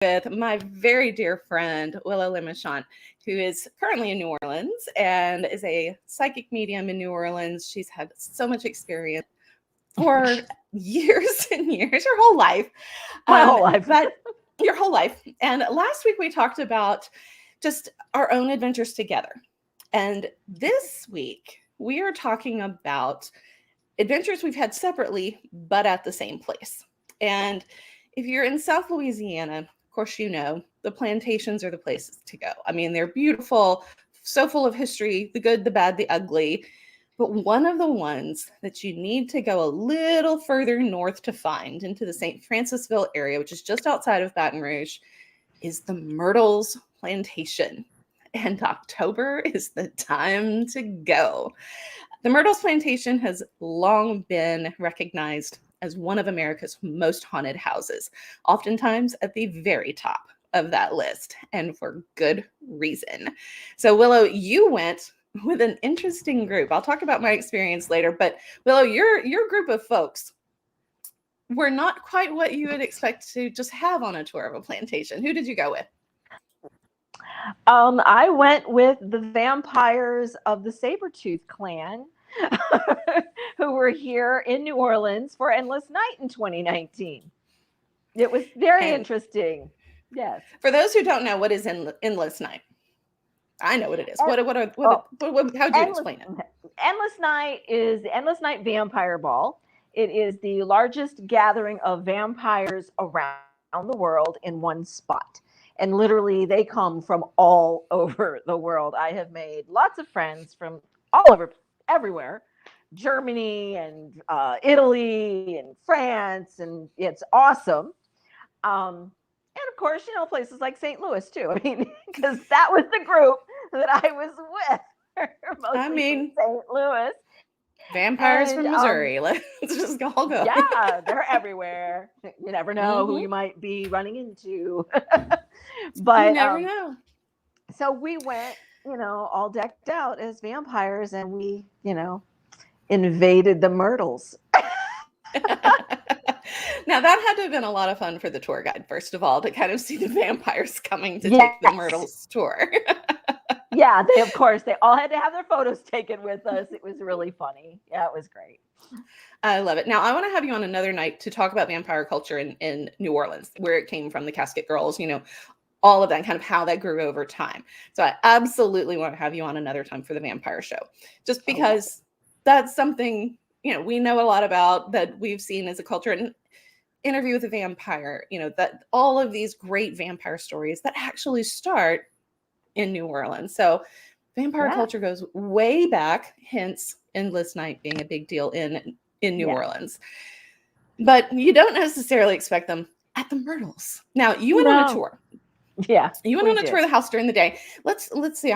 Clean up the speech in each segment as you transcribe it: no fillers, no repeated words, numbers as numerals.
with my very dear friend, Willow who is currently in New Orleans and is a psychic medium in New Orleans. She's had so much experience for years and years, her whole life. My whole life. But your whole life. And last week we talked about just our own adventures together. And this week we are talking about adventures we've had separately, but at the same place. And if you're in South Louisiana, of course, you know, the plantations are the places to go. I mean, they're beautiful, so full of history, the good, the bad, the ugly. But one of the ones that you need to go a little further north to find into the St. Francisville area, which is just outside of Baton Rouge, is the Myrtles Plantation. And October is the time to go. The Myrtles Plantation has long been recognized as one of America's most haunted houses, oftentimes at the very top of that list, and for good reason. So Willow, you went with an interesting group. I'll talk about my experience later, but Willow, your group of folks were not quite what you would expect to just have on a tour of a plantation. Who did you go with? I went with the vampires of the Sabretooth clan who were here in New Orleans for Endless Night in 2019. It was very interesting. Yes. For those who don't know, what is Endless Night? I know what it is. How do you explain it? Endless Night is the Endless Night Vampire Ball. It is the largest gathering of vampires around the world in one spot. And literally, they come from all over the world. I have made lots of friends from all over, everywhere. Germany and Italy and France, and it's awesome. And of course, you know, places like St. Louis, too. I mean, because that was the group that I was with. Mostly from St. Louis. Vampires from Missouri. Let's just all go. Yeah, they're everywhere. You never know who you might be running into. But you never know. So we went, you know, all decked out as vampires, and we, you know, invaded the Myrtles. Now that had to have been a lot of fun for the tour guide, first of all, to kind of see the vampires coming to take the Myrtles tour. Yeah, they all had to have their photos taken with us. It was really funny. Yeah, it was great. I love it. Now, I want to have you on another night to talk about vampire culture in New Orleans, where it came from, the Casket Girls, you know, all of that, kind of how that grew over time. So I absolutely want to have you on another time for the vampire show, just because that's something, you know, we know a lot about, that we've seen as a culture. And Interview with a Vampire, you know, that all of these great vampire stories that actually start in New Orleans. So vampire culture goes way back, hence Endless Night being a big deal in New Orleans. But you don't necessarily expect them at the Myrtles. Now, you went on a tour. Yeah. You went on a tour of the house during the day. Let's see.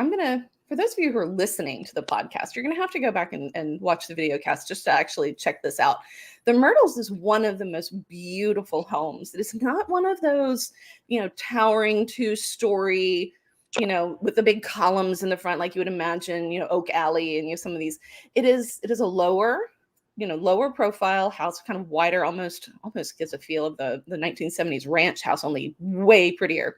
For those of you who are listening to the podcast, you're going to have to go back and watch the video cast just to actually check this out. The Myrtles is one of the most beautiful homes. It is not one of those, you know, towering 2-story, you know, with the big columns in the front, like you would imagine, you know, Oak Alley and, you know, some of these. It is a lower profile house, kind of wider, almost gives a feel of the 1970s ranch house, only way prettier.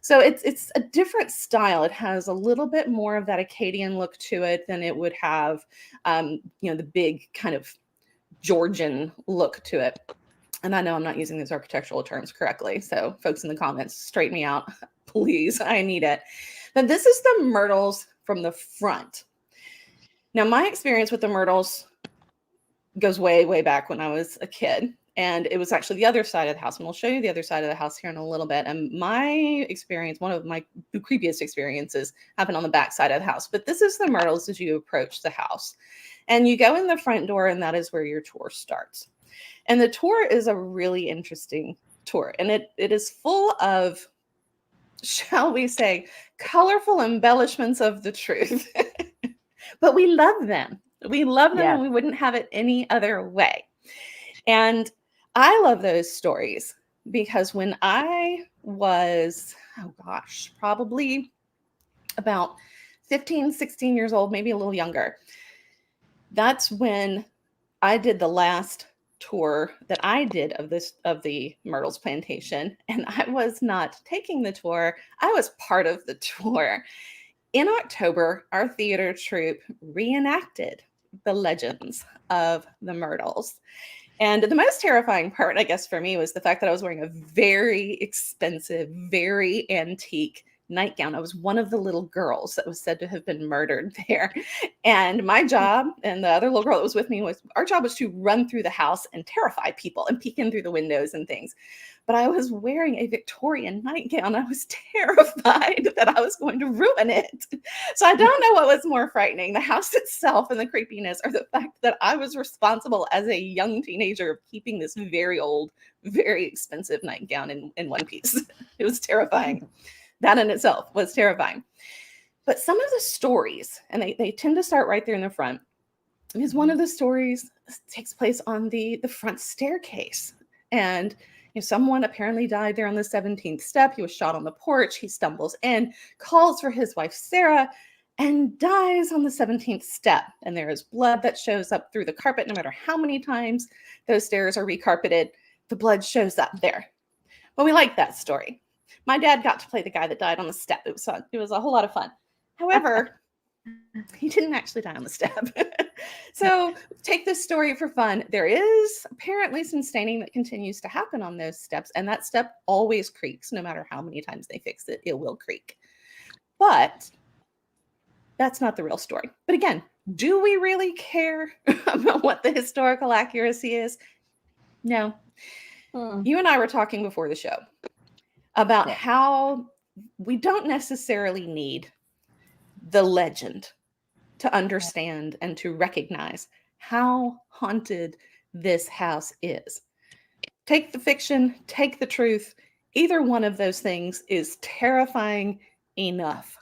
So it's a different style. It has a little bit more of that Acadian look to it than it would have, you know, the big kind of Georgian look to it. And I know I'm not using these architectural terms correctly, so folks in the comments, straighten me out, please. I need it. But this is the Myrtles from the front. Now, my experience with the Myrtles goes way, way back when I was a kid. And it was actually the other side of the house. And we'll show you the other side of the house here in a little bit. And my experience, one of my creepiest experiences, happened on the back side of the house. But this is the Myrtles as you approach the house. And you go in the front door, and that is where your tour starts. And the tour is a really interesting tour. And it is full of, shall we say, colorful embellishments of the truth. But we love them. We love them, and we wouldn't have it any other way. And I love those stories because when I was, probably about 15, 16 years old, maybe a little younger, that's when I did the last tour that I did of the Myrtles Plantation, and I was not taking the tour. I was part of the tour. In October, our theater troupe reenacted the legends of the Myrtles. And the most terrifying part, I guess, for me was the fact that I was wearing a very expensive, very antique nightgown. I was one of the little girls that was said to have been murdered there. And my job, and the other little girl that was with me, our job was to run through the house and terrify people and peek in through the windows and things. But I was wearing a Victorian nightgown. I was terrified that I was going to ruin it. So I don't know what was more frightening, the house itself and the creepiness, or the fact that I was responsible as a young teenager of keeping this very old, very expensive nightgown in one piece. It was terrifying. That in itself was terrifying. But some of the stories, and they tend to start right there in the front, because one of the stories takes place on the front staircase. And someone apparently died there on the 17th step. He was shot on the porch. He stumbles in, calls for his wife, Sarah, and dies on the 17th step. And there is blood that shows up through the carpet. No matter how many times those stairs are recarpeted, the blood shows up there. Well, we like that story. My dad got to play the guy that died on the step. It was fun. It was a whole lot of fun. However, he didn't actually die on the step. So take this story for fun. There is apparently some staining that continues to happen on those steps, and that step always creaks. No matter how many times they fix it, it will creak. But that's not the real story. But again, do we really care about what the historical accuracy is? No. You and I were talking before the show about how we don't necessarily need the legend to understand and to recognize how haunted this house is. Take the fiction, take the truth. Either one of those things is terrifying enough.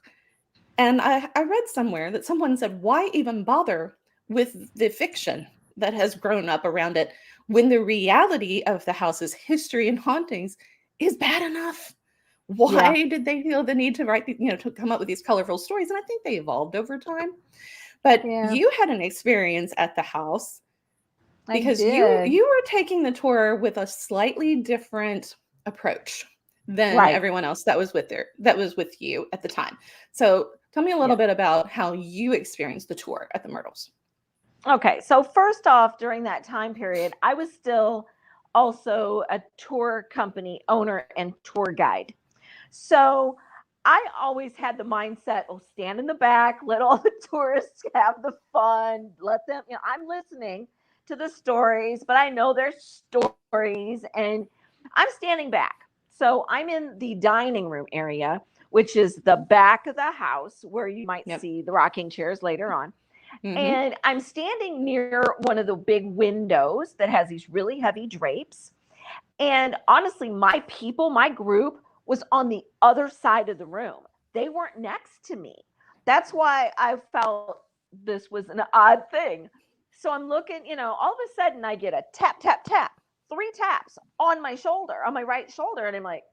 And I read somewhere that someone said, why even bother with the fiction that has grown up around it when the reality of the house's history and hauntings is bad enough? Why did they feel the need to write, to come up with these colorful stories? And I think they evolved over time. But you had an experience at the house because you were taking the tour with a slightly different approach than everyone else that was with you at the time. So tell me a little bit about how you experienced the tour at the Myrtles. Okay. So first off, during that time period, I was still also a tour company owner and tour guide. So I always had the mindset, stand in the back, let all the tourists have the fun, let them, I'm listening to the stories, but I know their stories and I'm standing back. So I'm in the dining room area, which is the back of the house where you might see the rocking chairs later on. And I'm standing near one of the big windows that has these really heavy drapes. And honestly, my group was on the other side of the room. They weren't next to me. That's why I felt this was an odd thing. So I'm looking, all of a sudden I get a tap, tap, tap, 3 taps on my shoulder, on my right shoulder. And I'm like,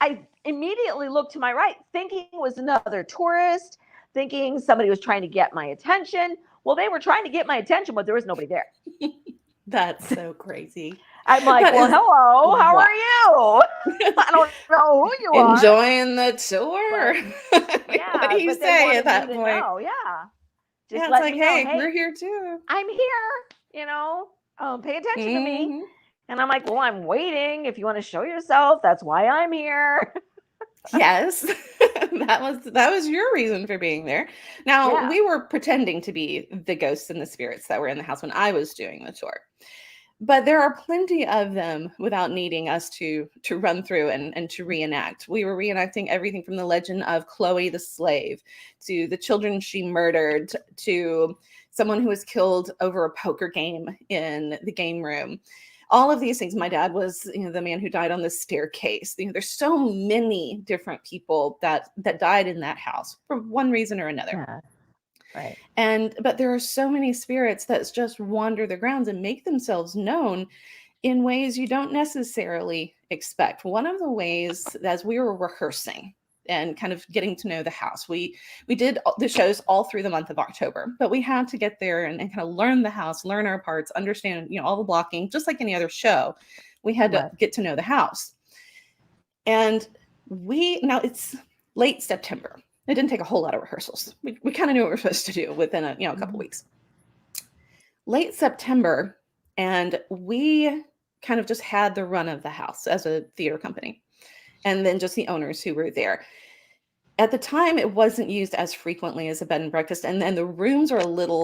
I immediately looked to my right, thinking it was another tourist, thinking somebody was trying to get my attention. Well, they were trying to get my attention, but there was nobody there. That's so crazy. I'm like, hello, how are you? I don't know who you are. Enjoying the tour. What do you say at that point? Just it's like, hey, we're here too. I'm here, pay attention to me. And I'm like, well, I'm waiting. If you want to show yourself, that's why I'm here. Yes, that was your reason for being there. Now, we were pretending to be the ghosts and the spirits that were in the house when I was doing the tour. But there are plenty of them without needing us to run through and to reenact. We were reenacting everything from the legend of Chloe the slave to the children she murdered to someone who was killed over a poker game in the game room. All of these things. My dad was, the man who died on the staircase. There's so many different people that died in that house for one reason or another. Yeah. Right. But there are so many spirits that just wander the grounds and make themselves known in ways you don't necessarily expect. One of the ways, as we were rehearsing and kind of getting to know the house. We did the shows all through the month of October, but we had to get there and kind of learn the house, learn our parts, understand, all the blocking, just like any other show. We had to get to know the house. And now it's late September. It didn't take a whole lot of rehearsals. We kind of knew what we were supposed to do within a couple weeks. Late September, and we kind of just had the run of the house as a theater company, and then just the owners who were there. At the time, it wasn't used as frequently as a bed and breakfast, and then the rooms are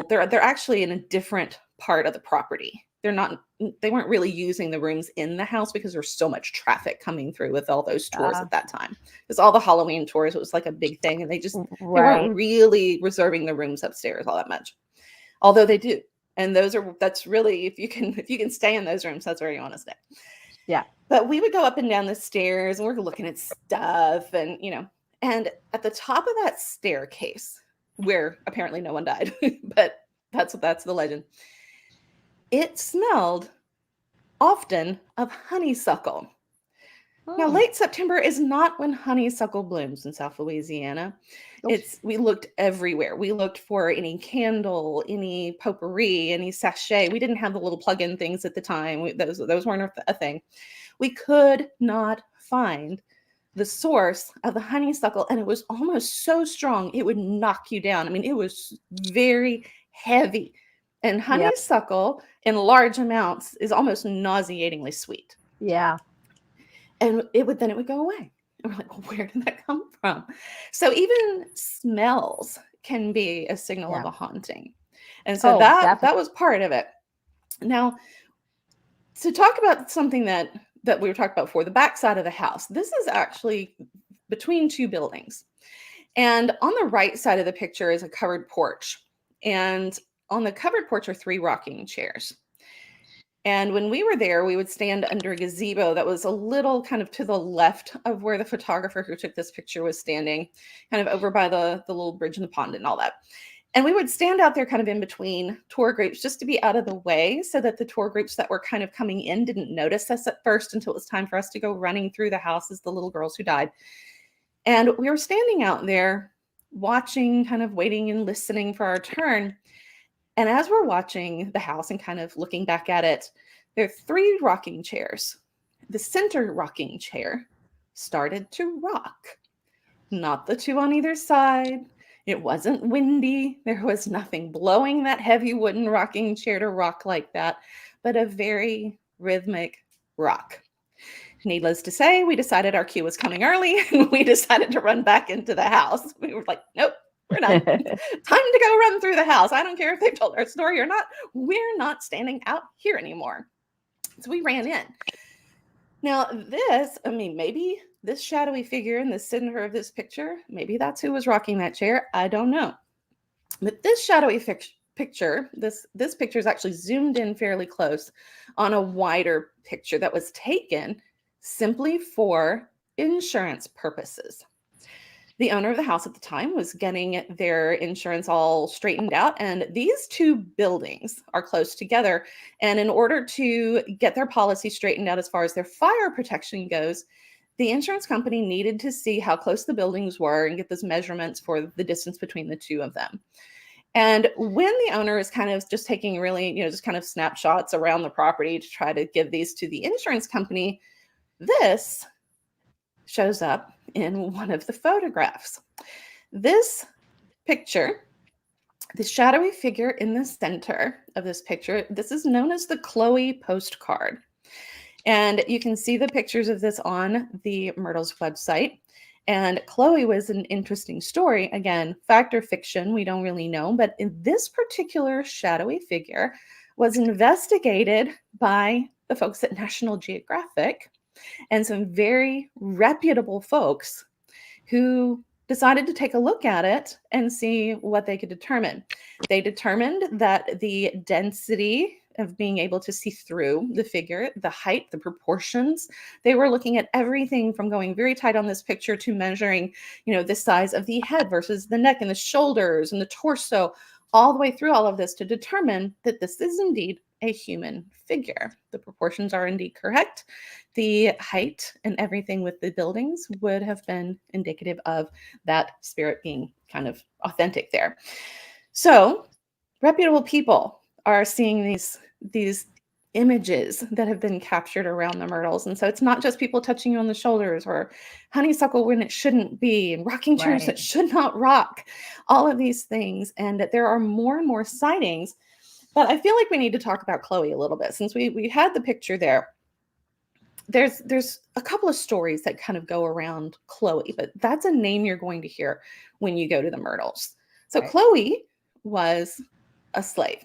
they're actually in a different part of the property. They weren't really using the rooms in the house because there's so much traffic coming through with all those tours at that time. Because all the Halloween tours, it was like a big thing, and they weren't really reserving the rooms upstairs all that much. Although they do. And that's really, if you can stay in those rooms, that's where you want to stay. Yeah. But we would go up and down the stairs, and we're looking at stuff, and and at the top of that staircase, where apparently no one died, but that's the legend, it smelled often of honeysuckle. Now, late September is not when honeysuckle blooms in South Louisiana. We looked everywhere. We looked for any candle, any potpourri, any sachet. We didn't have the little plug-in things at the time. Those weren't a thing. We could not find the source of the honeysuckle, and it was almost so strong it would knock you down. I mean, it was very heavy, and honeysuckle in large amounts is almost nauseatingly sweet. Yeah. And it would go away. And we're like, well, where did that come from? So even smells can be a signal of a haunting. And so that was part of it. Now, to talk about something that we were talking about before, the back side of the house, this is actually between two buildings. And on the right side of the picture is a covered porch. And on the covered porch are 3 rocking chairs. And when we were there, we would stand under a gazebo that was a little kind of to the left of where the photographer who took this picture was standing, kind of over by the little bridge in the pond and all that. And we would stand out there kind of in between tour groups just to be out of the way so that the tour groups that were kind of coming in didn't notice us at first until it was time for us to go running through the house as the little girls who died. And we were standing out there watching, kind of waiting and listening for our turn. And as we're watching the house and kind of looking back at it, there are 3 rocking chairs. The center rocking chair started to rock, not the 2 on either side. It wasn't windy. There was nothing blowing that heavy wooden rocking chair to rock like that, but a very rhythmic rock. Needless to say, we decided our cue was coming early, and we decided to run back into the house. We were like, nope. We're done. Time to go run through the house. I don't care if they've told our story or not. We're not standing out here anymore. So we ran in. Now maybe this shadowy figure in the center of this picture, maybe that's who was rocking that chair. I don't know. But this shadowy picture, this picture is actually zoomed in fairly close on a wider picture that was taken simply for insurance purposes. The owner of the house at the time was getting their insurance all straightened out, and these 2 buildings are close together. And in order to get their policy straightened out as far as their fire protection goes, the insurance company needed to see how close the buildings were and get those measurements for the distance between the 2 of them. And when the owner is kind of just taking really, just kind of snapshots around the property to try to give these to the insurance company, this shows up in one of the photographs. This picture, the shadowy figure in the center of this picture, this is known as the Chloe postcard. And you can see the pictures of this on the Myrtles website. And Chloe was an interesting story. Again, fact or fiction, we don't really know. But in this particular shadowy figure was investigated by the folks at National Geographic and some very reputable folks who decided to take a look at it and see what they could determine. They determined that the density of being able to see through the figure, the height, the proportions, they were looking at everything from going very tight on this picture to measuring, the size of the head versus the neck and the shoulders and the torso, all the way through all of this to determine that this is indeed a human figure. The proportions are indeed correct. The height and everything with the buildings would have been indicative of that spirit being kind of authentic there. So reputable people are seeing these images that have been captured around the Myrtles. And so it's not just people touching you on the shoulders or honeysuckle when it shouldn't be and rocking chairs that should not rock, all of these things. And that there are more and more sightings. But I feel like we need to talk about Chloe a little bit since we had the picture there. There's a couple of stories that kind of go around Chloe, but that's a name you're going to hear when you go to the Myrtles. So Chloe was a slave.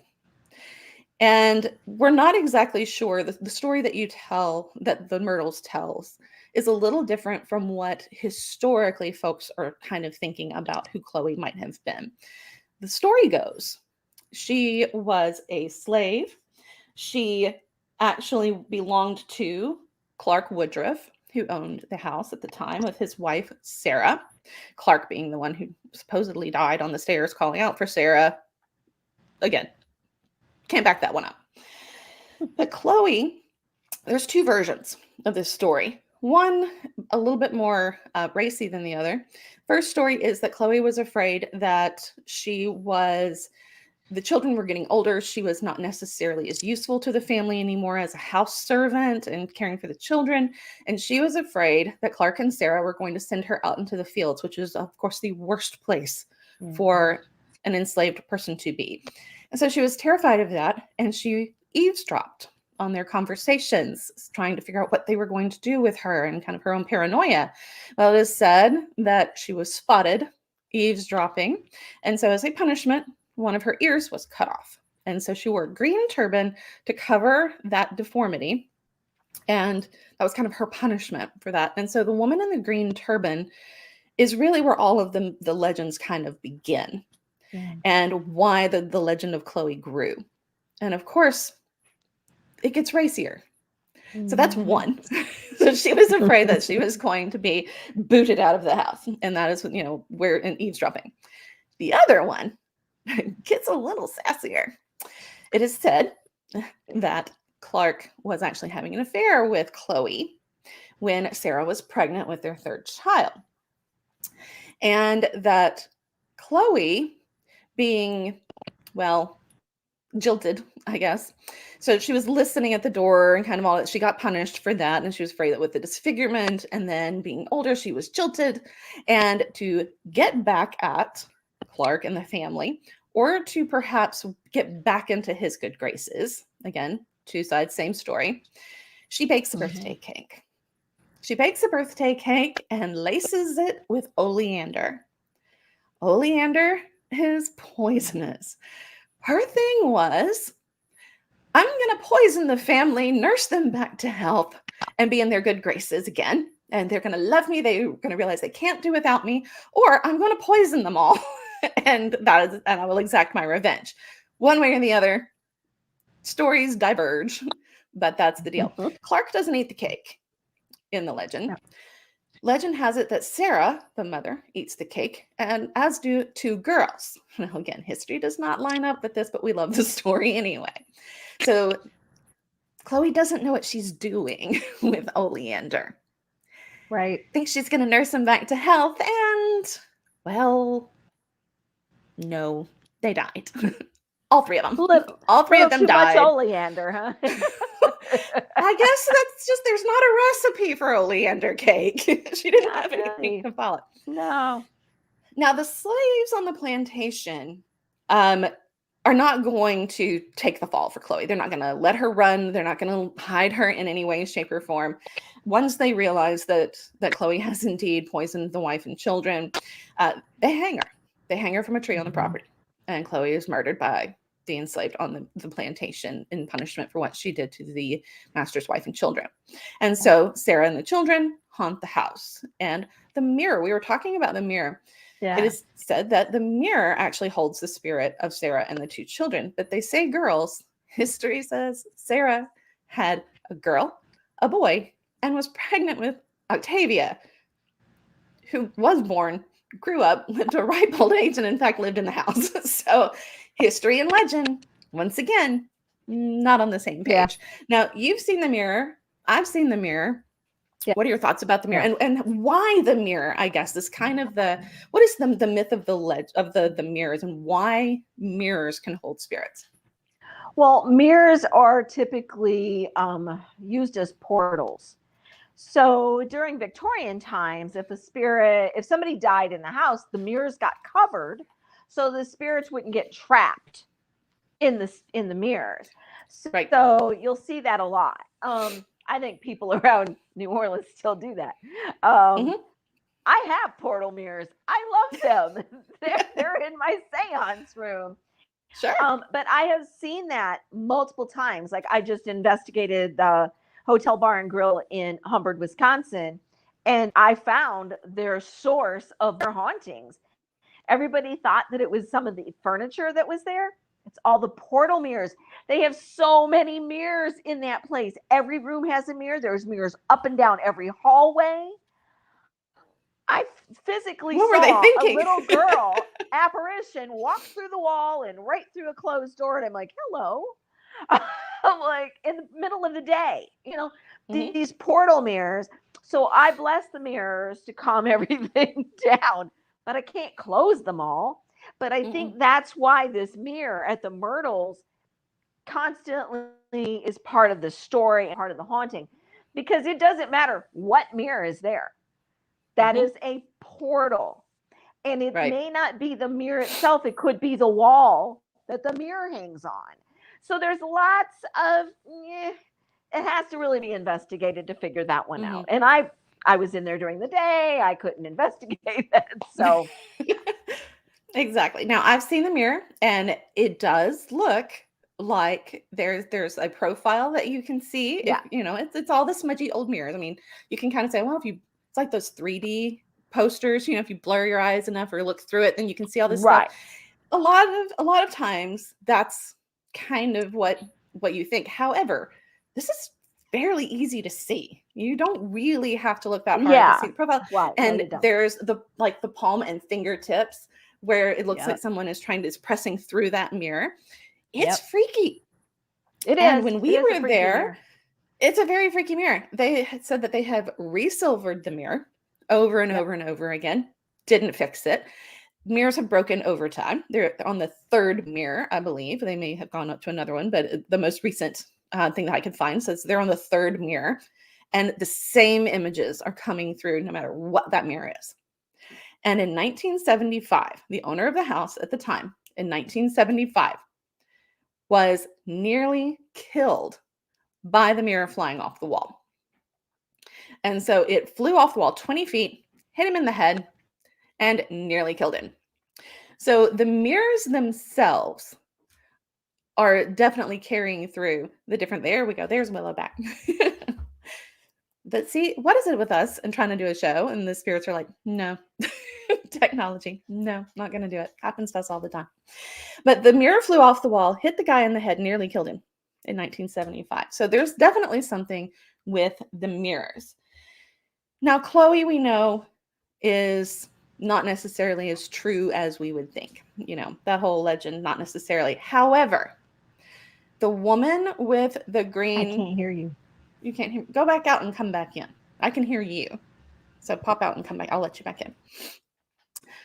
And we're not exactly sure. The story that you tell, that the Myrtles tells, is a little different from what historically folks are kind of thinking about who Chloe might have been. The story goes, she was a slave. She actually belonged to Clark Woodruff, who owned the house at the time, with his wife, Sarah. Clark being the one who supposedly died on the stairs calling out for Sarah. Again, can't back that one up. But Chloe, there's two versions of this story. One, a little bit more racy than the other. First story is that Chloe was afraid that the children were getting older. She was not necessarily as useful to the family anymore as a house servant and caring for the children. And she was afraid that Clark and Sarah were going to send her out into the fields, which is, of course, the worst place for an enslaved person to be. And so she was terrified of that. And she eavesdropped on their conversations, trying to figure out what they were going to do with her and kind of her own paranoia. Well, it is said that she was spotted eavesdropping. And so as a punishment, one of her ears was cut off. And so she wore a green turban to cover that deformity. And that was kind of her punishment for that. And so the woman in the green turban is really where all of the legends kind of begin. And why the legend of Chloe grew. And of course, it gets racier. So that's one. So she was afraid that she was going to be booted out of the house. And that is, where in eavesdropping. The other one gets a little sassier. It is said that Clark was actually having an affair with Chloe when Sarah was pregnant with their third child. And that Chloe, being, jilted, I guess. So she was listening at the door and kind of all that. She got punished for that. And she was afraid that with the disfigurement and then being older, she was jilted. And to get back at Clark and the family, or to perhaps get back into his good graces, again, two sides, same story, she bakes a birthday cake. She bakes a birthday cake and laces it with oleander. Oleander is poisonous. Her thing was, I'm going to poison the family, nurse them back to health, and be in their good graces again. And they're going to love me. They're going to realize they can't do without me. Or I'm going to poison them all. and I will exact my revenge. One way or the other, stories diverge. But that's the deal. Clark doesn't eat the cake in the legend. No. Legend has it that Sarah, the mother, eats the cake, and as do two girls. Now, again, history does not line up with this, but we love the story anyway. So Chloe doesn't know what she's doing with oleander. Right. Thinks she's going to nurse him back to health, and, no, they died. All three of them. All three of them died. Too much oleander, huh? I guess that's just, there's not a recipe for oleander cake. She didn't have anything to follow. No. Now, the slaves on the plantation are not going to take the fall for Chloe. They're not going to let her run. They're not going to hide her in any way, shape, or form. Once they realize that Chloe has indeed poisoned the wife and children, they hang her. They hang her from a tree on the property. And Chloe is murdered by the enslaved on the plantation in punishment for what she did to the master's wife and children. And so Sarah and the children haunt the house. And the mirror, we were talking about the mirror. Yeah. It is said that the mirror actually holds the spirit of Sarah and the two children. But they say girls. History says Sarah had a girl, a boy, and was pregnant with Octavia, who was born, grew up, lived to a ripe old age, and in fact lived in the house. So history and legend, once again, not on the same Yeah. page. Now, you've seen the mirror. I've seen the mirror. Yeah. What are your thoughts about the mirror, Yeah. and why the mirror? I guess is kind of what is the myth of the mirrors, and why mirrors can hold spirits. Well, mirrors are typically used as portals. So during Victorian times, if somebody died in the house, the mirrors got covered so the spirits wouldn't get trapped in the mirrors. Right. So you'll see that a lot. I think people around New Orleans still do that. I have portal mirrors. I love them. they're in my seance room. Sure. But I have seen that multiple times. Like I just investigated the Hotel Bar and Grill in Humbird, Wisconsin, and I found their source of their hauntings. Everybody thought that it was some of the furniture that was there. It's all the portal mirrors. They have so many mirrors in that place. Every room has a mirror. There's mirrors up and down every hallway. I physically saw a little girl apparition walk through the wall and right through a closed door. And I'm like, hello. I'm like in the middle of the day, these portal mirrors. So I bless the mirrors to calm everything down, but I can't close them all. But I think that's why this mirror at the Myrtles constantly is part of the story and part of the haunting, because it doesn't matter what mirror is there. That is a portal. And it may not be the mirror itself. It could be the wall that the mirror hangs on. So there's lots of, it has to really be investigated to figure that one out. And I was in there during the day. I couldn't investigate that. So. Exactly. Now, I've seen the mirror, and it does look like there's a profile that you can see. Yeah. If, it's all the smudgy old mirrors. I mean, you can kind of say, well, it's like those 3D posters, if you blur your eyes enough or look through it, then you can see all this stuff. A lot of times that's kind of what you think. However, this is fairly easy to see. You don't really have to look that hard to see the profile. Right. And there's the palm and fingertips where it looks like someone is pressing through that mirror. It's freaky. It is. And when we were there, it's a very freaky mirror. They had said that they have resilvered the mirror over and over and over again. Didn't fix it. Mirrors have broken over time. They're on the third mirror, I believe. They may have gone up to another one, but the most recent thing that I could find says they're on the third mirror. And the same images are coming through no matter what that mirror is. And in 1975, the owner of the house at the time, in 1975, was nearly killed by the mirror flying off the wall. And so it flew off the wall 20 feet, hit him in the head, and nearly killed him. So the mirrors themselves are definitely carrying through the different, there we go, there's Willow back. But see, what is it with us and trying to do a show, and the spirits are like, no. Technology, no, not going to do it. Happens to us all the time. But the mirror flew off the wall, hit the guy in the head, nearly killed him in 1975. So there's definitely something with the mirrors. Now, Chloe, we know, is not necessarily as true as we would think. That whole legend, not necessarily. However, the woman with the green... I can't hear you. You can't hear me. Go back out and come back in. I can hear you. So pop out and come back. I'll let you back in.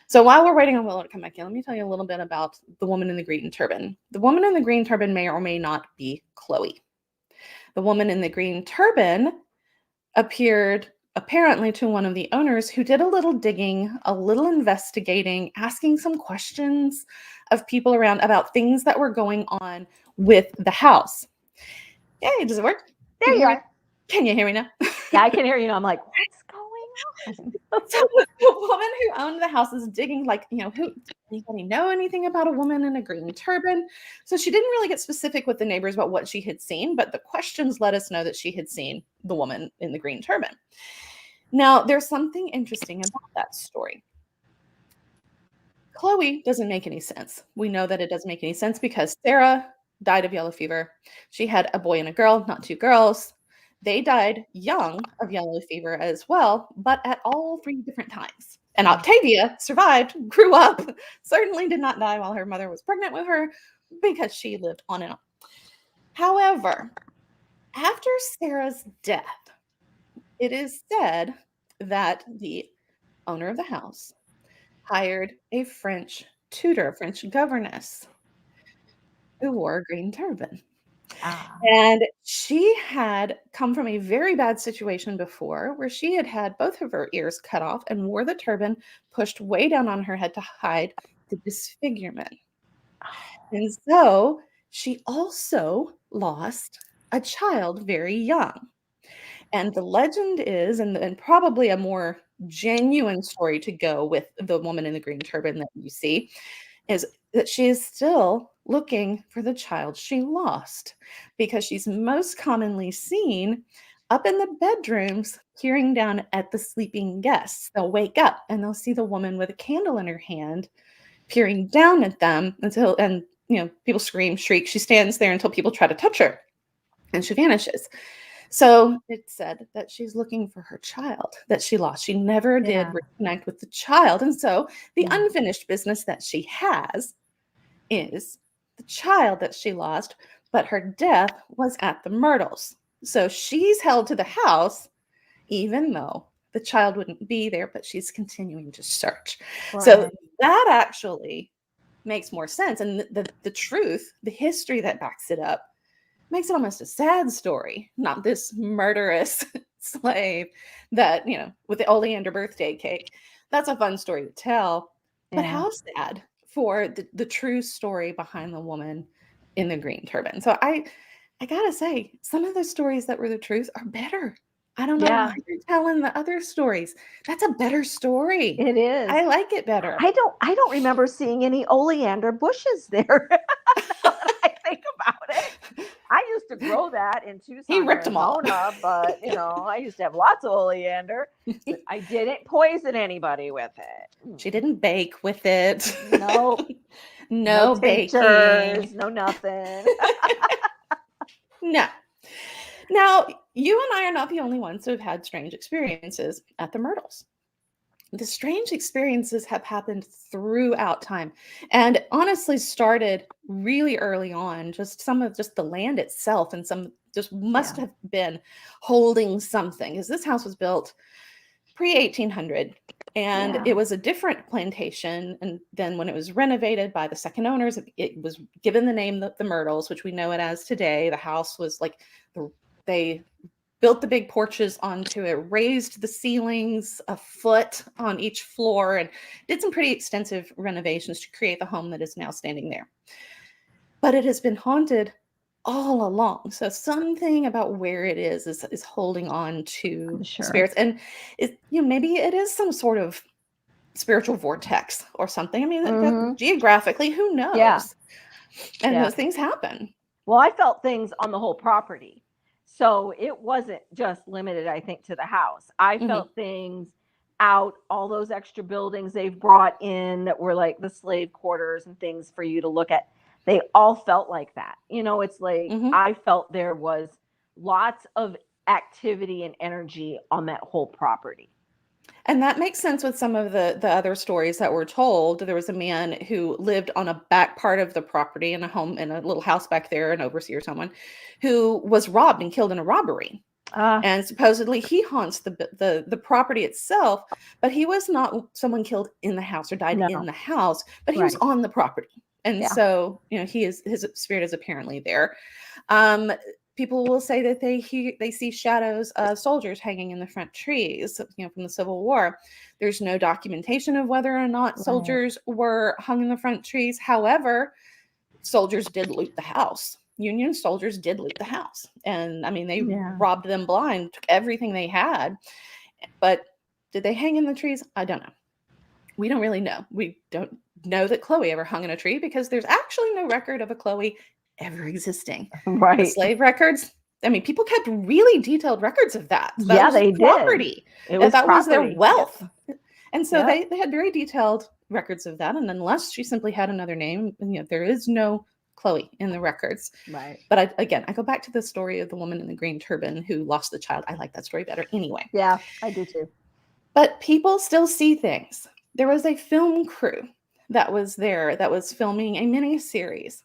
So while we're waiting on Willow to come back in, let me tell you a little bit about the woman in the green turban. The woman in the green turban may or may not be Chloe. The woman in the green turban appeared apparently to one of the owners, who did a little digging, a little investigating, asking some questions of people around about things that were going on with the house. Yay, does it work? There you are. Can you hear me now? Yeah, I can hear you now. I'm like, what's going on? So the woman who owned the house is digging, like, who, anybody know anything about a woman in a green turban? So she didn't really get specific with the neighbors about what she had seen, but the questions let us know that she had seen the woman in the green turban. Now, there's something interesting about that story. Chloe doesn't make any sense. We know that it doesn't make any sense because Sarah died of yellow fever. She had a boy and a girl, not two girls. They died young of yellow fever as well, but at all 3 different times. And Octavia survived, grew up, certainly did not die while her mother was pregnant with her, because she lived on and on. However, after Sarah's death, it is said that the owner of the house hired a French tutor, a French governess who wore a green turban. Ah. And she had come from a very bad situation before where she had had both of her ears cut off and wore the turban pushed way down on her head to hide the disfigurement. And so she also lost a child very young. And the legend is, and probably a more genuine story to go with the woman in the green turban that you see, is that she is still looking for the child she lost because she's most commonly seen up in the bedrooms peering down at the sleeping guests. They'll wake up and they'll see the woman with a candle in her hand peering down at them until, and people scream, shriek. She stands there until people try to touch her and she vanishes. So it's said that she's looking for her child that she lost. She never did Yeah. reconnect with the child. And so the Yeah. unfinished business that she has is the child that she lost, but her death was at the Myrtles. So she's held to the house, even though the child wouldn't be there, but she's continuing to search. So Right. that actually makes more sense. And the truth, the history that backs it up, makes it almost a sad story, not this murderous slave that, with the oleander birthday cake. That's a fun story to tell. But Yeah. how sad for the true story behind the woman in the green turban. So I gotta say, some of the stories that were the truth are better. I don't know Yeah. why you're telling the other stories. That's a better story. It is. I like it better. I don't remember seeing any oleander bushes there. Now that I think about it. I used to grow that in He Tucson, ripped them all. Arizona, but I used to have lots of oleander. But I didn't poison anybody with it. She didn't bake with it. No, no No tinctures, baking. no nothing. No. Now, you and I are not the only ones who have had strange experiences at the Myrtles. The strange experiences have happened throughout time and honestly started really early on. Just some of just the land itself and some just must Yeah. have been holding something, because this house was built pre-1800 and Yeah. it was a different plantation. And then when it was renovated by the second owners, it was given the name the Myrtles, which we know it as today. The house was like they built the big porches onto it, raised the ceilings a foot on each floor, and did some pretty extensive renovations to create the home that is now standing there. But it has been haunted all along. So something about where it is holding on to I'm sure. spirits. And maybe it is some sort of spiritual vortex or something. I mean, Mhm. geographically, who knows? Yeah. And Yeah. those things happen. Well, I felt things on the whole property. So it wasn't just limited, I think, to the house. I Mhm. felt things out, all those extra buildings they've brought in that were like the slave quarters and things for you to look at. They all felt like that. It's like Mhm. I felt there was lots of activity and energy on that whole property. And that makes sense with some of the other stories that were told. There was a man who lived on a back part of the property in a home, in a little house back there, an overseer, someone who was robbed and killed in a robbery. And supposedly he haunts the property itself, but he was not someone killed in the house or died in No. the house, but he was Right. on the property. And Yeah. so, his spirit is apparently there. Um, People will say that they see shadows of soldiers hanging in the front trees, from the Civil War. There's no documentation of whether or not Right. soldiers were hung in the front trees. However, soldiers did loot the house. Union soldiers did loot the house. And I mean, they Yeah. robbed them blind, took everything they had. But did they hang in the trees? I don't know. We don't really know. We don't know that Chloe ever hung in a tree because there's actually no record of a Chloe ever existing. The Right. slave records, I mean, people kept really detailed records of that. That Yeah, was they did. property. It was That was their property. Yep. wealth. And so Yep. they had very detailed records of that. And unless she simply had another name, there is no Chloe in the records. Right. But I go back to the story of the woman in the green turban who lost the child. I like that story better anyway. Yeah, I do too. But people still see things. There was a film crew that was there that was filming a mini series.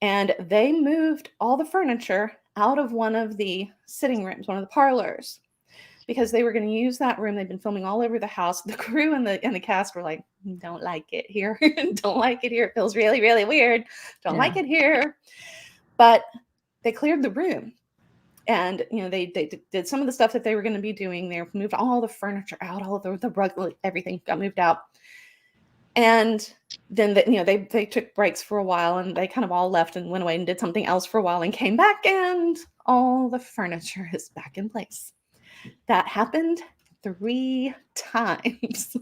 And they moved all the furniture out of one of the sitting rooms, one of the parlors, because they were going to use that room. They'd been filming all over the house. The crew and the cast were like, don't like it here. Don't like it here. It feels really, really weird. Don't like it here. But they cleared the room. And, they did some of the stuff that they were going to be doing. They moved all the furniture out, all of the rug, everything got moved out. And then, they took breaks for a while, and they kind of all left and went away and did something else for a while and came back, and all the furniture is back in place. That happened 3 times.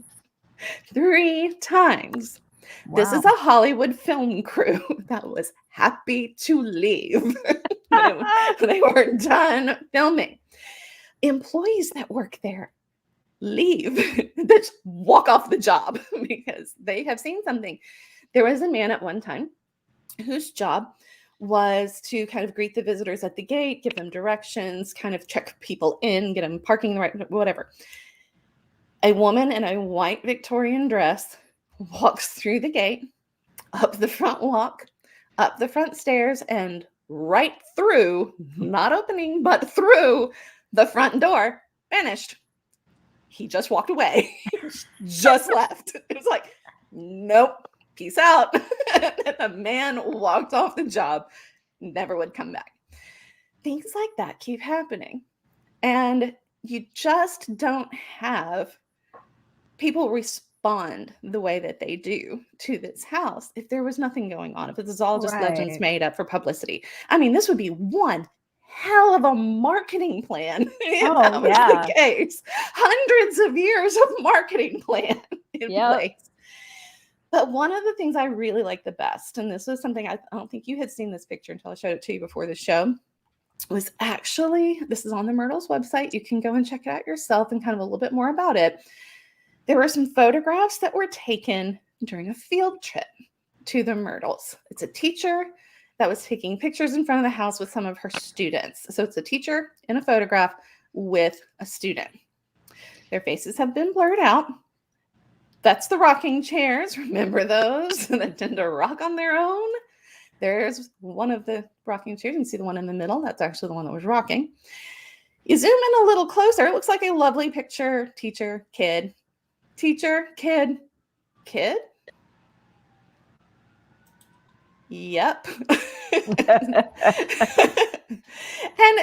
3 times. Wow. This is a Hollywood film crew that was happy to leave. They were done filming. Employees that work there leave. Just walk off the job because they have seen something. There was a man at one time whose job was to kind of greet the visitors at the gate, give them directions, kind of check people in, get them parking the right, whatever. A woman in a white Victorian dress walks through the gate, up the front walk, up the front stairs, and right through, not opening, but through the front door. Finished. He just walked away. Just left. It was like, nope, peace out. The man walked off the job, never would come back. Things like that keep happening. And you just don't have people respond the way that they do to this house if there was nothing going on, if this is all just legends made up for publicity. I mean, this would be one hell of a marketing plan if that was the case. Hundreds of years of marketing plan in place. But one of the things I really like the best, and this was something I don't think you had seen this picture until I showed it to you before the show, was actually, this is on the Myrtles website. You can go and check it out yourself and kind of a little bit more about it. There were some photographs that were taken during a field trip to the Myrtles. It's a teacher that was taking pictures in front of the house with some of her students. So it's a teacher in a photograph with a student. Their faces have been blurred out. That's the rocking chairs. Remember those that tend to rock on their own? There's one of the rocking chairs. You can see the one in the middle. That's actually the one that was rocking. You zoom in a little closer. It looks like a lovely picture. Teacher, kid. Teacher, kid. Kid? Yep. And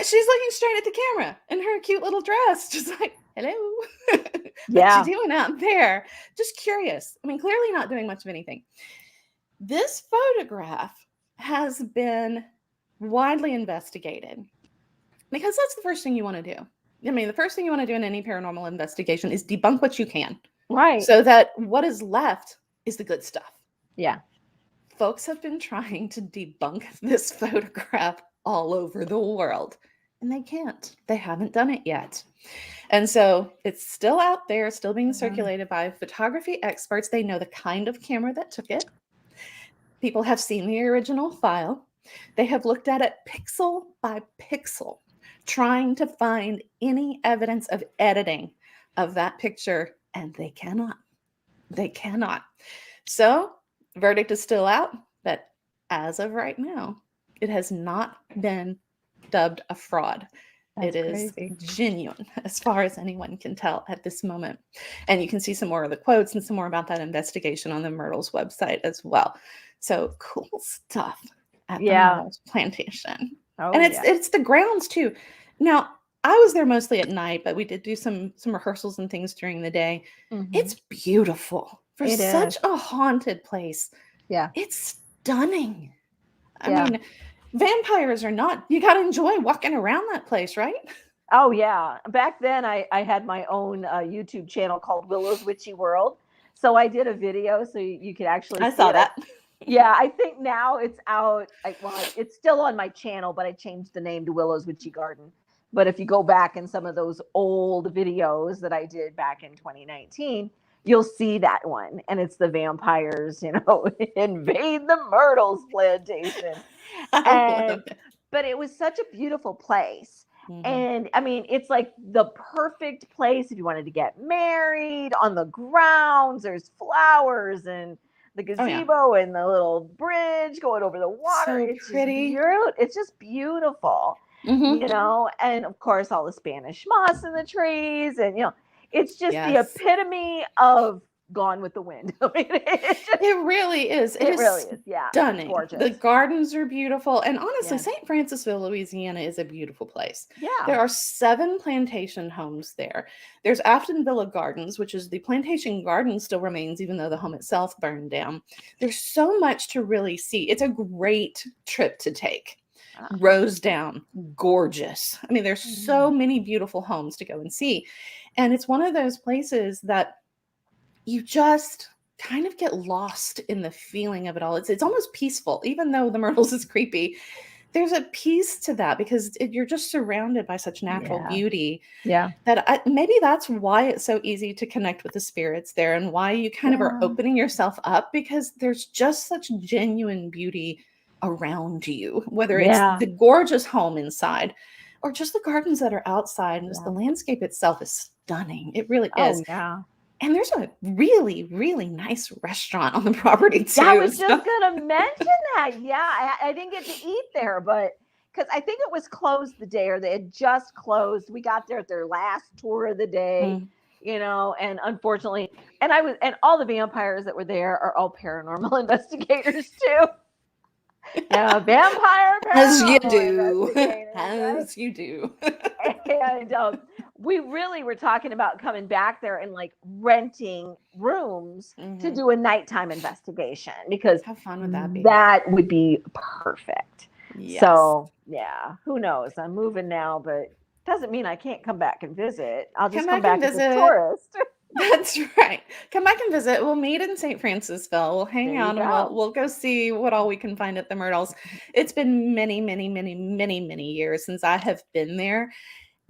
she's looking straight at the camera in her cute little dress, just like, hello. What you doing out there? Just curious. I mean, clearly not doing much of anything. This photograph has been widely investigated because that's the first thing you want to do. I mean, the first thing you want to do in any paranormal investigation is debunk what you can. Right. So that what is left is the good stuff. Yeah. Folks have been trying to debunk this photograph all over the world, and they can't. They haven't done it yet. And so it's still out there, still being circulated by photography experts. They know the kind of camera that took it. People have seen the original file. They have looked at it pixel by pixel, trying to find any evidence of editing of that picture, and they cannot. They cannot. So verdict is still out, but as of right now, it has not been dubbed a fraud. It is genuine as far as anyone can tell at this moment. And you can see some more of the quotes and some more about that investigation on the Myrtles website as well. So cool stuff at the Myrtles Plantation. And it's the grounds too. Now, I was there mostly at night, but we did do some rehearsals and things during the day. Mm-hmm. It's beautiful for such a haunted place. Yeah. It's stunning. I mean, vampires or not, you got to enjoy walking around that place, right? Oh, yeah. Back then, I had my own YouTube channel called Willow's Witchy World. So I did a video so you could actually I saw that. Yeah, I think now it's out. It's still on my channel, but I changed the name to Willow's Witchy Garden. But if you go back in some of those old videos that I did back in 2019, you'll see that one. And it's the vampires, invade the Myrtles Plantation. But it was such a beautiful place. Mm-hmm. And I mean, it's like the perfect place if you wanted to get married on the grounds. There's flowers and the Oh yeah. gazebo and the little bridge going over the water. So It's just pretty. beautiful. It's just beautiful, Hmm. and of course all the Spanish moss in the trees, and it's just the Yes. epitome of Gone with the Wind. I mean, It really is. It it really is is. Yeah, it's stunning. The gorgeous. gardens are beautiful. And honestly, Yeah, St. Francisville, Louisiana is a beautiful place. yeah. There are 7 plantation homes there. There's Afton Villa Gardens, which is the plantation garden still remains, even though the home itself burned down. There's so much to really see. It's a great trip to take. Rosedown, gorgeous. I mean, there's so many beautiful homes to go and see. And it's one of those places that you just kind of get lost in the feeling of it all. It's almost peaceful, even though the Myrtles is creepy. There's a peace to that because you're just surrounded by such natural Yeah. beauty Yeah. that maybe that's why it's so easy to connect with the spirits there, and why you kind of are Yeah. opening yourself up, because there's just such genuine beauty around you, whether it's Yeah. the gorgeous home inside or just the gardens that are outside, and just the Yeah. landscape itself is stunning. It really is. Oh yeah. And there's a really, really nice restaurant on the property too. I was so- just gonna mention that. Yeah, I didn't get to eat there, but because I think it was closed the day, or they had just closed. We got there at their last tour of the day, Mm. and unfortunately, and all the vampires that were there are all paranormal investigators too. Yeah, vampire As you paranormal do. investigators, right? As you do. And we really were talking about coming back there and like renting rooms to Mhm. do a nighttime investigation, because How fun would that be? that would be perfect. Yes. So yeah, who knows? I'm moving now, but doesn't mean I can't come back and visit. I'll just come back and as a visit. tourist. That's right. Come back and visit. We'll meet in St. Francisville. We'll hang There you out and go. we'll go see what all we can find at the Myrtles. It's been many, many, many, many, many years since I have been there.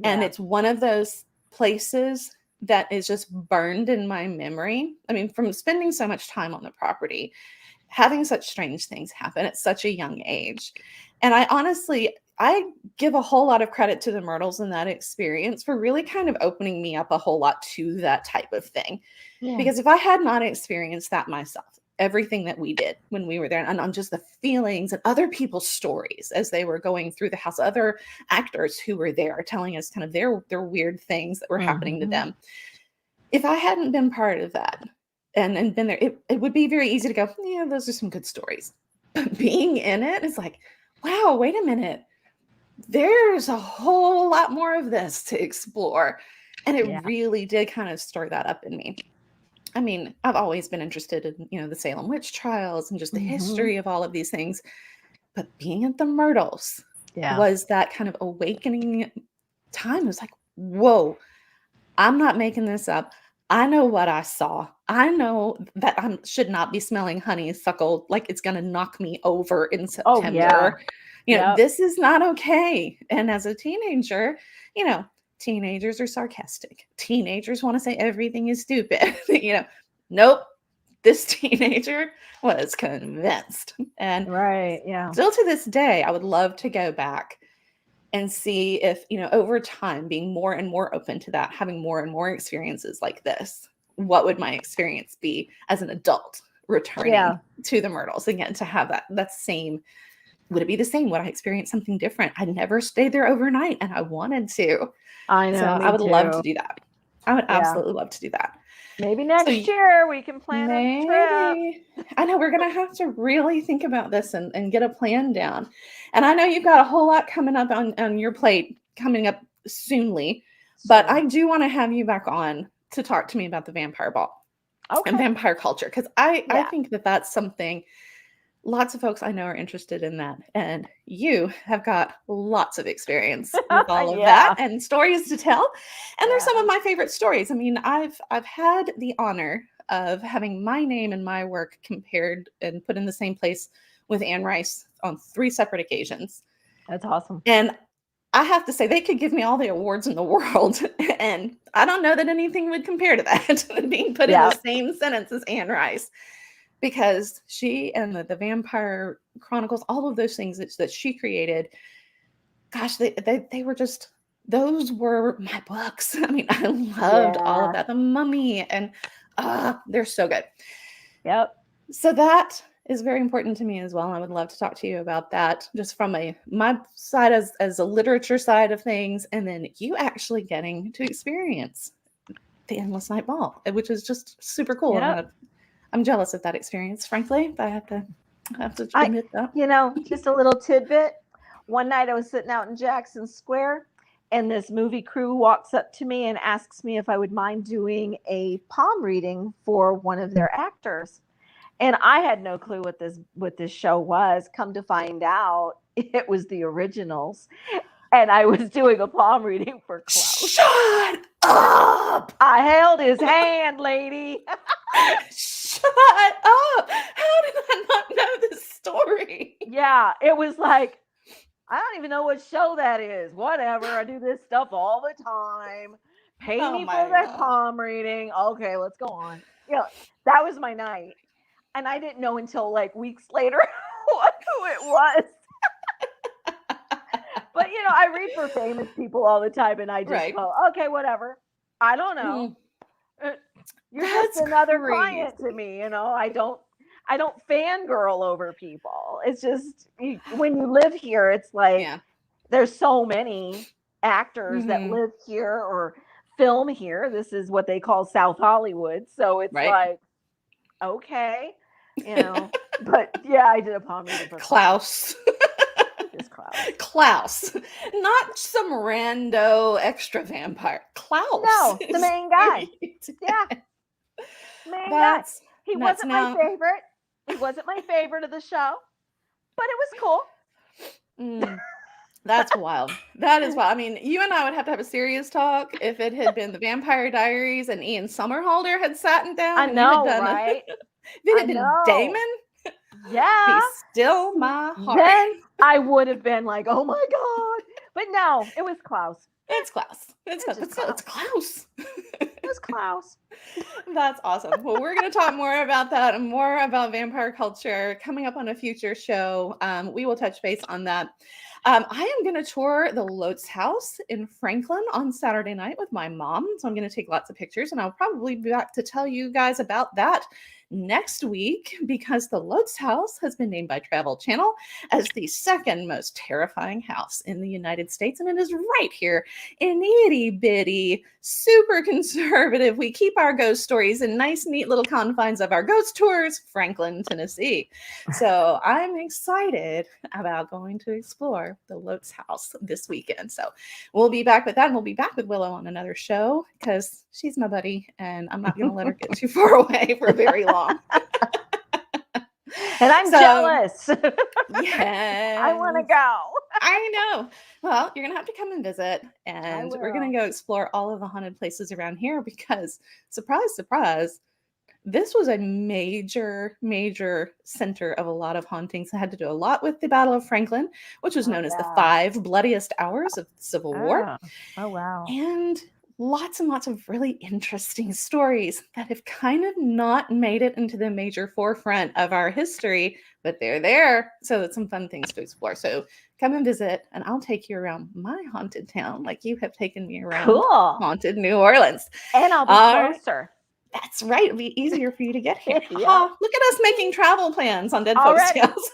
And Yeah. it's one of those places that is just burned in my memory. I mean, from spending so much time on the property, having such strange things happen at such a young age. And I give a whole lot of credit to the Myrtles in that experience for really kind of opening me up a whole lot to that type of thing. Yeah. Because if I had not experienced that myself, everything that we did when we were there, and on just the feelings and other people's stories as they were going through the house, other actors who were there telling us kind of their weird things that were happening to Mhm. them. If I hadn't been part of that and been there, it would be very easy to go, yeah, those are some good stories. But being in it is like, wow, wait a minute. There's a whole lot more of this to explore. And it Yeah. really did kind of stir that up in me. I mean, I've always been interested in, the Salem witch trials and just the Mhm. history of all of these things. But being at the Myrtles Yeah. was that kind of awakening time. It was like, whoa, I'm not making this up. I know what I saw. I know that I should not be smelling honeysuckle like it's going to knock me over in Oh September. yeah. Yep. This is not okay. And as a teenager, teenagers are sarcastic. Teenagers want to say everything is stupid. Nope. This teenager was convinced. And Right. Yeah. still to this day, I would love to go back and see if, over time, being more and more open to that, having more and more experiences like this, what would my experience be as an adult returning to the Myrtles again, to have that same, would it be the same? Would I experience something different? I never stayed there overnight and I wanted to. I know. So me I would love too. to do that. I would absolutely love to do that. Maybe next year we can plan a trip. Maybe. I know we're going to have to really think about this and get a plan down. And I know you've got a whole lot coming up on your plate coming up soonly, but Sure. I do want to have you back on to talk to me about the vampire ball Okay. and vampire culture, because I Yeah. think that that's something lots of folks I know are interested in that. And you have got lots of experience with all of that and stories to tell. And they're some of my favorite stories. I mean, I've had the honor of having my name and my work compared and put in the same place with Anne Rice on 3 separate occasions. That's awesome. And I have to say, they could give me all the awards in the world, and I don't know that anything would compare to that, being put in the same sentence as Anne Rice. Because she and the Vampire Chronicles, all of those things that she created, gosh, they were just, those were my books. I mean, I loved all of that. The Mummy, and they're so good. Yep. So that is very important to me as well. I would love to talk to you about that, just from my side as a literature side of things, and then you actually getting to experience the Endless Night Ball, which is just super cool. Yep. And I'm jealous of that experience, frankly, but I have to admit that. Just a little tidbit. One night I was sitting out in Jackson Square, and this movie crew walks up to me and asks me if I would mind doing a palm reading for one of their actors. And I had no clue what this show was. Come to find out, it was the originals. And I was doing a palm reading for Klaus. Shut up! I held his hand, lady. Shut up! How did I not know this story? Yeah, it was like, I don't even know what show that is. Whatever. I do this stuff all the time. Pay me for that palm reading. Okay, let's go on. Yeah, that was my night. And I didn't know until like weeks later who it was. But, I read for famous people all the time, and I just go, okay, whatever. I don't know. You're just another client to me. I don't fangirl over people. It's just when you live here, it's like there's so many actors that live here or film here. This is what they call South Hollywood. So it's like, okay, but yeah, I did a palm reading for Klaus. Just Klaus. Not some rando extra vampire. Klaus. No, the main guy. Yeah. Main guy. He wasn't my favorite. He wasn't my favorite of the show, but it was cool. That's wild. That is wild. I mean, you and I would have to have a serious talk if it had been the Vampire Diaries and Ian Somerhalder had sat down. I know, right? If it had been Damon, yeah, he's still my heart. Then I would have been like, oh my God. But no, it was Klaus. It's Klaus. It's Klaus. It was Klaus. That's awesome. Well, we're going to talk more about that and more about vampire culture coming up on a future show. We will touch base on that. I am going to tour the Lotes house in Franklin on Saturday night with my mom. So I'm going to take lots of pictures, and I'll probably be back to tell you guys about that next week, because the Lotes house has been named by Travel Channel as the second most terrifying house in the United States. And it is right here in itty bitty, super conservative. We keep our ghost stories in nice, neat little confines of our ghost tours, Franklin, Tennessee. So I'm excited about going to explore the Lotes house this weekend. So we'll be back with that. And we'll be back with Willow on another show because she's my buddy and I'm not going to let her get too far away for very long. And I'm jealous. Yeah. I want to go. I know. Well, you're going to have to come and visit, and we're going to go explore all of the haunted places around here because, surprise, surprise, this was a major, major center of a lot of hauntings. It had to do a lot with the Battle of Franklin, which was known as the 5 bloodiest hours of the Civil War. Oh, wow. And lots and lots of really interesting stories that have kind of not made it into the major forefront of our history, but they're there. So it's some fun things to explore. So come and visit, and I'll take you around my haunted town like you have taken me around haunted New Orleans. And I'll be closer. That's right. It'll be easier for you to get here. Oh, look at us making travel plans on Dead Folks Tales.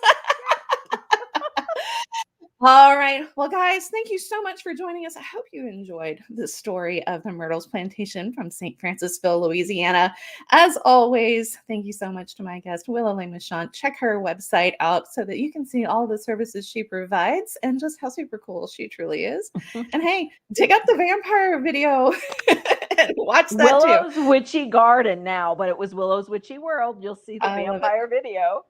All right. Well, guys, thank you so much for joining us. I hope you enjoyed the story of the Myrtles Plantation from St. Francisville, Louisiana. As always, thank you so much to my guest, Willow Michon. Check her website out so that you can see all the services she provides and just how super cool she truly is. And hey, dig up the vampire video and watch that Willow's Witchy Garden now, but it was Willow's Witchy World. You'll see the vampire video.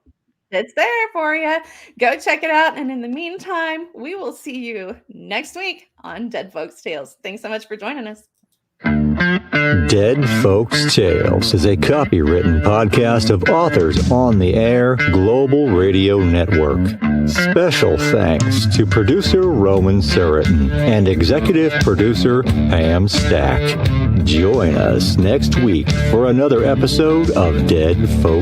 It's there for you. Go check it out. And in the meantime, we will see you next week on Dead Folks Tales. Thanks so much for joining us. Dead Folks Tales is a copywritten podcast of Authors on the Air Global Radio Network. Special thanks to producer Roman Suritin and executive producer Pam Stack. Join us next week for another episode of Dead Folks